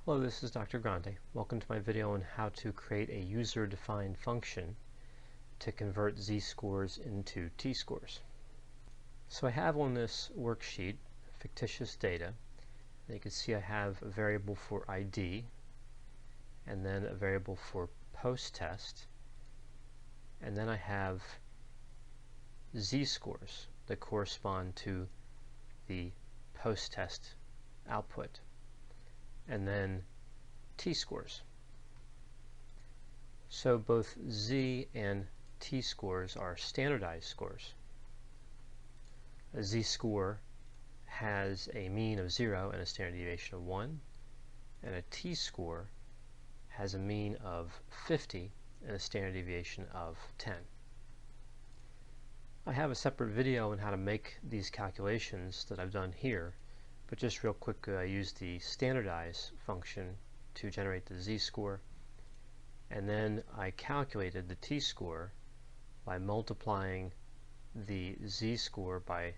Hello, this is Dr. Grande. Welcome to my video on how to create a user-defined function to convert z-scores into t-scores. So I have on this worksheet fictitious data. And you can see I have a variable for ID and then a variable for post-test, and then I have z-scores that correspond to the post-test output, and then t-scores. So both z and t-scores are standardized scores. A z-score has a mean of 0 and a standard deviation of 1, and a t-score has a mean of 50 and a standard deviation of 10. I have a separate video on how to make these calculations that I've done here, but just real quick, I use the standardize function to generate the z-score, and then I calculated the t-score by multiplying the z-score by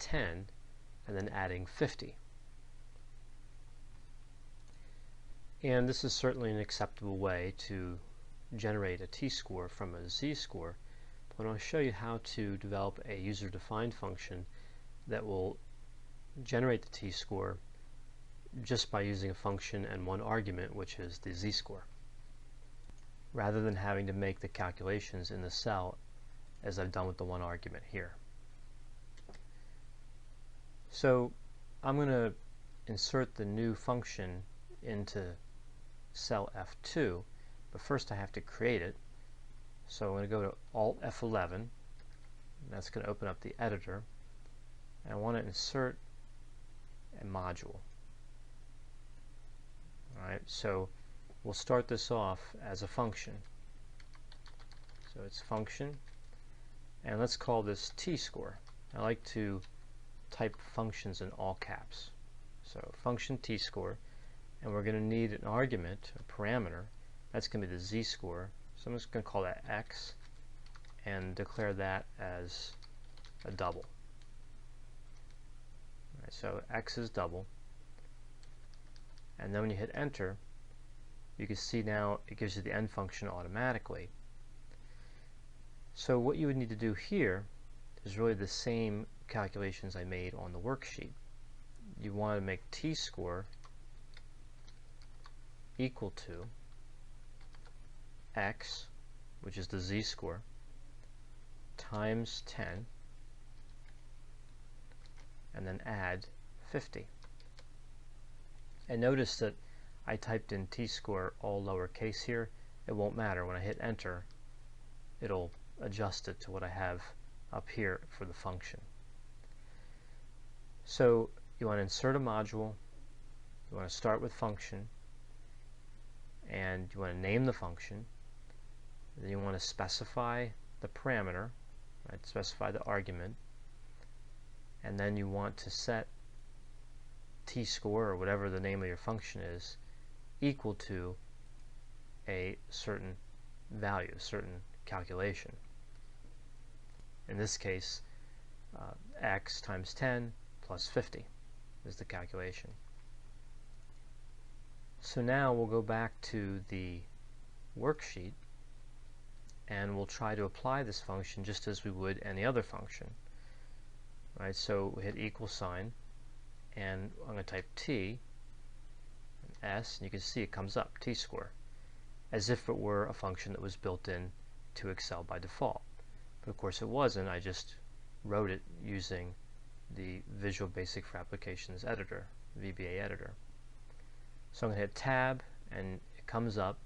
10 and then adding 50. And this is certainly an acceptable way to generate a t-score from a z-score, but I'll show you how to develop a user-defined function that will generate the t-score just by using a function and one argument, which is the z-score, rather than having to make the calculations in the cell as I've done with the one argument here. So I'm going to insert the new function into cell F2, but first I have to create it. So I'm going to go to Alt F11, that's going to open up the editor, and I want to insert a module. Alright, so we'll start this off as a function. So it's function, and let's call this t-score. I like to type functions in all caps. So function t-score, and we're going to need an argument, a parameter. That's going to be the z-score. So I'm just going to call that x and declare that as a double. Alright, so x is double. And then when you hit enter, you can see now it gives you the end function automatically. So what you would need to do here is really the same calculations I made on the worksheet. You want to make t-score equal to x, which is the z-score, times 10, and then add 50. And notice that I typed in t-score all lowercase here. It won't matter. When I hit enter, it'll adjust it to what I have up here for the function. So you want to insert a module, you want to start with function, and you want to name the function. Then you want to specify the parameter, right? Specify the argument, and then you want to set t-score, or whatever the name of your function is, equal to a certain value, a certain calculation. In this case, x times 10 plus 50 is the calculation. So now we'll go back to the worksheet and we'll try to apply this function just as we would any other function. Right, so we hit equal sign, and I'm going to type t and s, and you can see it comes up, t-score, as if it were a function that was built in to Excel by default. But of course it wasn't. I just wrote it using the Visual Basic for Applications editor, VBA editor. So I'm going to hit tab, and it comes up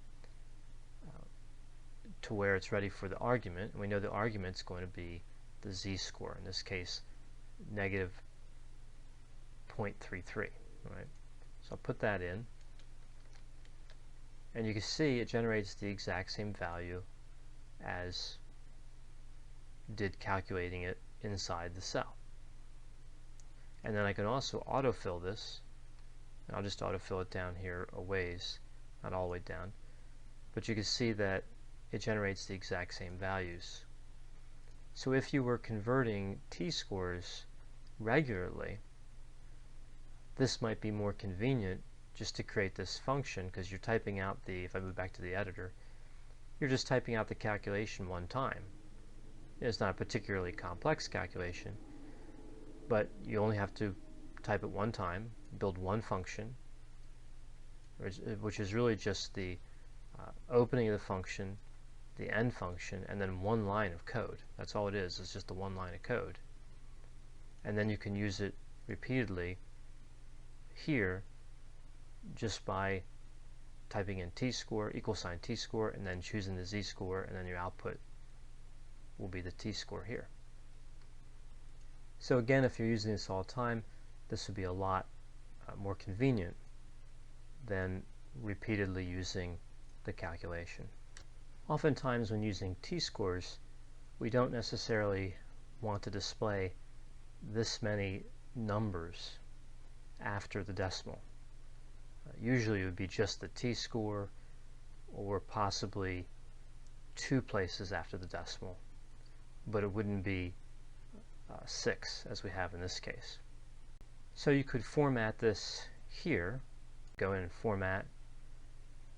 to where it's ready for the argument, and we know the argument's going to be the z-score, in this case negative 0.33. Right? So I'll put that in, and you can see it generates the exact same value as did calculating it inside the cell. And then I can also autofill this, and I'll just autofill it down here a ways, not all the way down, but you can see that it generates the exact same values. So if you were converting t-scores regularly, this might be more convenient just to create this function, because you're typing out the, if I move back to the editor, you're just typing out the calculation one time. It's not a particularly complex calculation, but you only have to type it one time, build one function, which is really just the opening of the function, the end function, and then one line of code. That's all it is. It's just the one line of code. And then you can use it repeatedly here just by typing in t-score, =t-score, and then choosing the z-score, and then your output will be the t-score here. So again, if you're using this all the time, this would be a lot more convenient than repeatedly using the calculation. Oftentimes when using t-scores, we don't necessarily want to display this many numbers after the decimal. Usually it would be just the t-score, or possibly 2 places after the decimal, but it wouldn't be 6 as we have in this case. So you could format this here, go in and format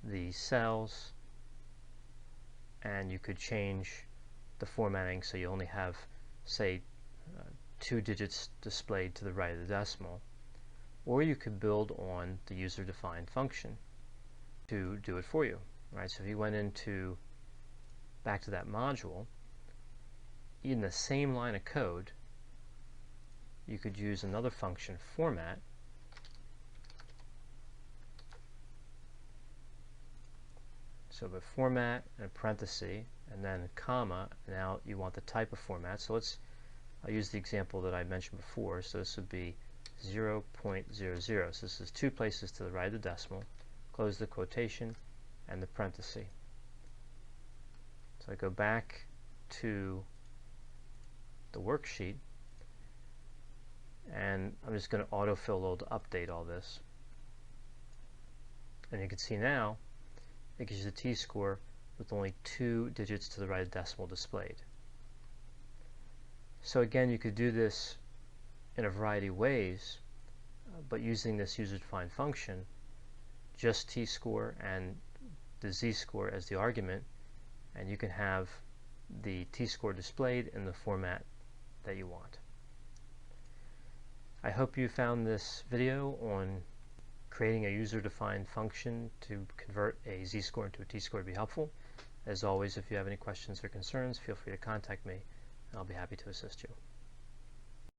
the cells, and you could change the formatting so you only have, say, 2 digits displayed to the right of the decimal. Or you could build on the user-defined function to do it for you. Right? So if you went into back to that module, in the same line of code, you could use another function, format, so the format and a parenthesis and then a comma. Now you want the type of format, so I'll use the example that I mentioned before. So this would be 0.00. So this is 2 places to the right of the decimal. Close the quotation and the parenthesis. So I go back to the worksheet, and I'm just going to autofill to update all this. And you can see now it gives you the t-score with only 2 digits to the right of the decimal displayed. So again, you could do this in a variety of ways, but using this user-defined function, just t-score and the z-score as the argument, and you can have the t-score displayed in the format that you want. I hope you found this video on creating a user-defined function to convert a z-score into a t-score to be helpful. As always, if you have any questions or concerns, feel free to contact me, and I'll be happy to assist you.